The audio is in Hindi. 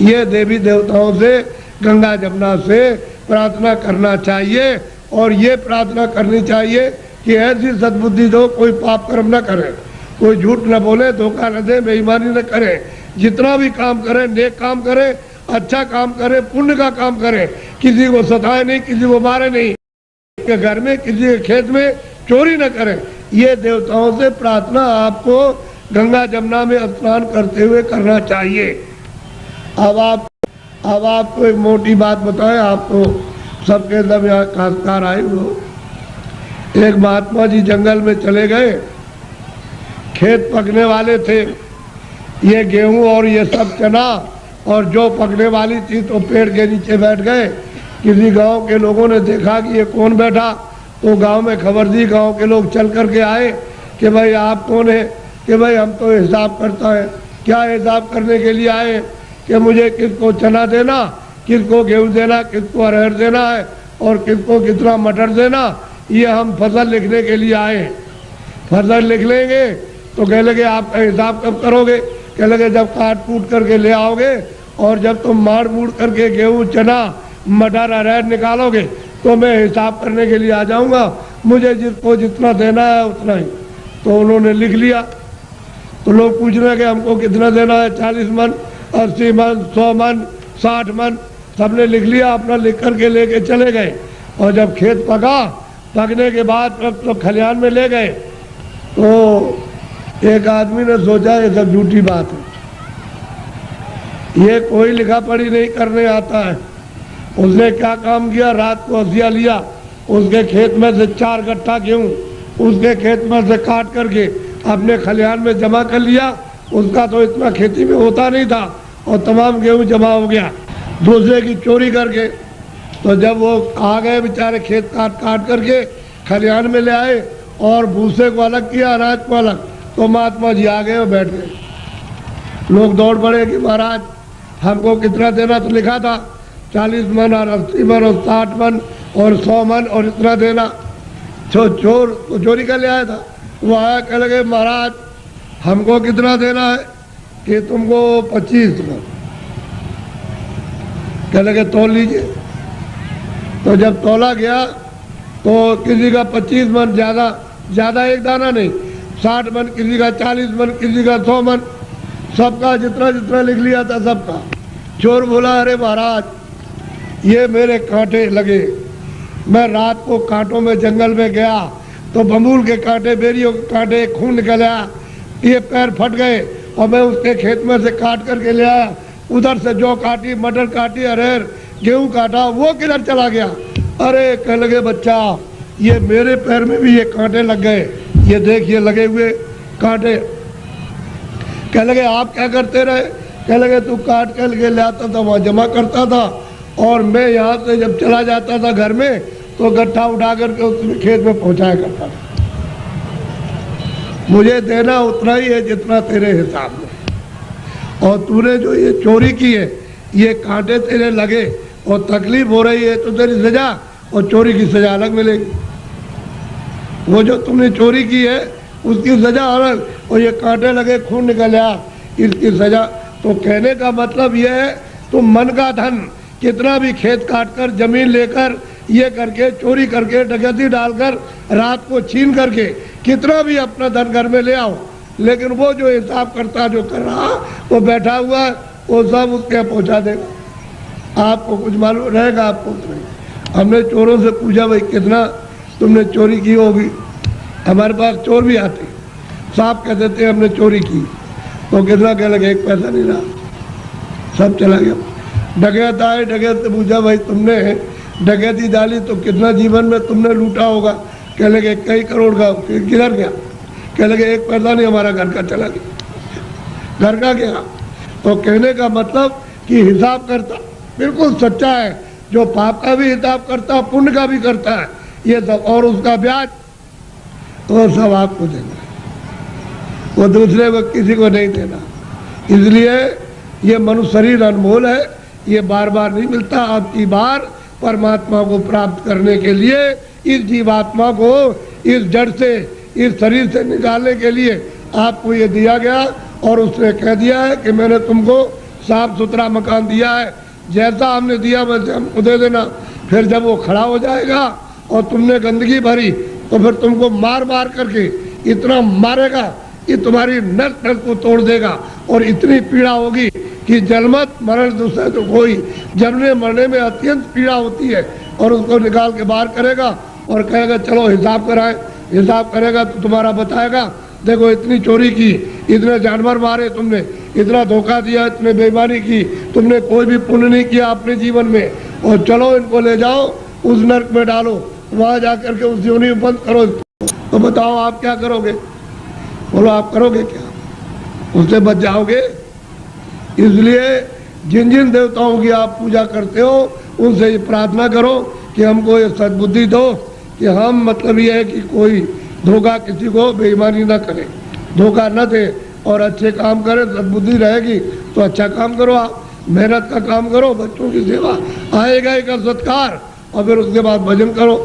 ये देवी देवताओं से, गंगा जमुना से प्रार्थना करना चाहिए। और ये प्रार्थना करनी चाहिए कि ऐसी सद्बुद्धि दो, कोई पाप कर्म न करे, कोई झूठ न बोले, धोखा न दे, बेईमानी न करे, जितना भी काम करे नेक काम करे, अच्छा काम करे, पुण्य का काम करे, किसी को सताए नहीं, किसी को मारे नहीं, के घर में किसी के खेत में चोरी न करें। ये देवताओं से प्रार्थना आपको गंगा जमुना में स्नान करते हुए करना चाहिए। अब आपको एक मोटी बात बताएं, आपको सबके एकदम यहाँ खासकार आए लोग। एक महात्मा जी जंगल में चले गए, खेत पकने वाले थे, ये गेहूं और ये सब चना और जो पकने वाली थी, तो पेड़ के नीचे बैठ गए। किसी गांव के लोगों ने देखा कि ये कौन बैठा, तो गांव में खबर दी, गांव के लोग चल करके आए कि भाई आप कौन है? कि भाई हम तो हिसाब करता है। क्या हिसाब करने के लिए आए? कि मुझे किसको चना देना, किसको गेहूं देना, किसको अरहर देना है और किसको कितना मटर देना, ये हम फसल लिखने के लिए आए। फसल लिख लेंगे तो कह लगे आपका हिसाब कब करोगे? कह लगे जब काट कूट करके ले आओगे और जब तुम मार मूड़ करके गेहूं चना मटर अरहर निकालोगे तो मैं हिसाब करने के लिए आ जाऊंगा, मुझे जिसको जितना देना है उतना ही। तो उन्होंने लिख लिया। तो लोग पूछ रहे कि हमको कितना देना है, 40 मन, 80 मन, 100 मन, 60 मन, सबने लिख लिया। अपना लिख करके लेके चले गए। और जब खेत पकने के बाद तो खलिहान में ले गए, तो एक आदमी ने सोचा ये सब झूठी बात है, ये कोई लिखा पढ़ी नहीं करने आता है। उसने क्या काम किया, रात को हसिया लिया, उसके खेत में से 4 गट्ठा गेहूं उसके खेत में से काट करके अपने खलिहान में जमा कर लिया। उसका तो इतना खेती में होता नहीं था और तमाम गेहूं जमा हो गया दूसरे की चोरी करके। तो जब वो आ गए बेचारे खेत काट करके खलिहान में ले आए और भूसे को अलग किया, अनाज को अलग, तो महात्मा जी आ गए और बैठ गए। लोग दौड़ पड़े कि महाराज हमको कितना देना, तो लिखा था 40 मन और 80 मन और 60 मन और 100 मन और इतना देना। चोर तो चोरी कर ले आया था, वो आया, कह लगे महाराज हमको कितना देना है? कि तुमको 25 मन। कह लगे तोल लीजिए। तो जब तोला गया तो किसी का 25 मन, ज़्यादा एक दाना नहीं, 60 मन, किसी का 40 मन, किसी का 100 मन, सबका जितना जितना लिख लिया था सबका। चोर बोला अरे महाराज ये मेरे कांटे लगे, मैं रात को कांटों में जंगल में गया तो बमूल के कांटे, बेरियों के कांटे, खून निकल आया, ये पैर फट गए और मैं उसके खेत में से काट करके ले आया। उधर से जौ काटी, मटर काटी, अरहर गेहूं काटा, वो किधर चला गया? अरे कह लगे बच्चा ये मेरे पैर में भी ये कांटे लग गए, ये देखिए लगे हुए कांटे। कह लगे आप क्या करते रहे? कह लगे तू काट कर ले आता था, वहाँ जमा करता था और मैं यहाँ से जब चला जाता था घर में तो गट्ठा उठा करके उसमें खेत में पहुँचाया करता था। मुझे देना उतना ही है जितना तेरे हिसाब में। और तूने जो ये चोरी की है, ये कांटे तेरे लगे और तकलीफ हो रही है, तो तेरी सजा और चोरी की सजा अलग मिलेगी। वो जो तुमने चोरी की है उसकी सजा अलग, और ये कांटे लगे, खून निकल आया, इसकी सजा। तो कहने का मतलब ये है तुम मन का धन कितना भी खेत काट कर, जमीन लेकर, ये करके, चोरी करके, डकैती डालकर, रात को छीन करके कितना भी अपना धन घर में ले आओ, लेकिन वो जो हिसाब करता, जो कर रहा, वो बैठा हुआ, वो सब उसके पहुंचा देगा। आपको कुछ मालूम रहेगा, आपको नहीं। हमने चोरों से पूछा भाई कितना तुमने चोरी की होगी? हमारे पास चोर भी आते, साहब कह देते हमने चोरी की। तो कितना? कह लगे 1 पैसा नहीं रहा, सब चला गया। डकैत आए, डकैत से पूछा भाई तुमने डकैती डाली तो कितना जीवन में तुमने लूटा होगा? कह लगे कई करोड़ का। किधर गया? कह लगे 1 पैसा नहीं, हमारा घर का चला गया। घर का गया। तो कहने का मतलब कि हिसाब करता बिल्कुल सच्चा है, जो पाप का भी हिसाब करता, पुण्य का भी करता है, ये सब, और उसका ब्याज वो सब आपको देना, वो दूसरे को किसी को नहीं देना। इसलिए ये मनुष्य शरीर अनमोल है, ये बार बार नहीं मिलता। आपकी बार परमात्मा को प्राप्त करने के लिए, इस जीवात्मा को इस जड़ से, इस शरीर से निकालने के लिए आपको ये दिया गया। और उसने कह दिया है कि मैंने तुमको साफ सुथरा मकान दिया है, जैसा हमने दिया वैसे हमको दे देना। फिर जब वो खड़ा हो जाएगा और तुमने गंदगी भरी तो फिर तुमको मार मार करके इतना मारेगा कि तुम्हारी नस नस को तोड़ देगा और इतनी पीड़ा होगी कि जन्मत मरण दूसरे तो कोई, जन्मने मरने में अत्यंत पीड़ा होती है। और उसको निकाल के बाहर करेगा और कहेगा चलो हिसाब कराएं। हिसाब करेगा तो तुम्हारा बताएगा देखो इतनी चोरी की, इतने जानवर मारे तुमने, इतना धोखा दिया, इतने बेईमानी की, तुमने कोई भी पुण्य नहीं किया अपने जीवन में, और चलो इनको ले जाओ उस नर्क में डालो, वहाँ जा करके उस योनि में बंद करो। तो बताओ आप क्या करोगे? बोलो आप करोगे क्या? उससे बच जाओगे? इसलिए जिन जिन देवताओं की आप पूजा करते हो उनसे ये प्रार्थना करो कि हमको ये सद्बुद्धि दो कि हम मतलब ये है कि कोई धोखा किसी को बेईमानी ना करे, धोखा न दे और अच्छे काम करे। सद्बुद्धि रहेगी तो अच्छा काम करो, आप मेहनत का काम करो, बच्चों की सेवा, आएगा एक सत्कार और फिर उसके बाद भजन करो।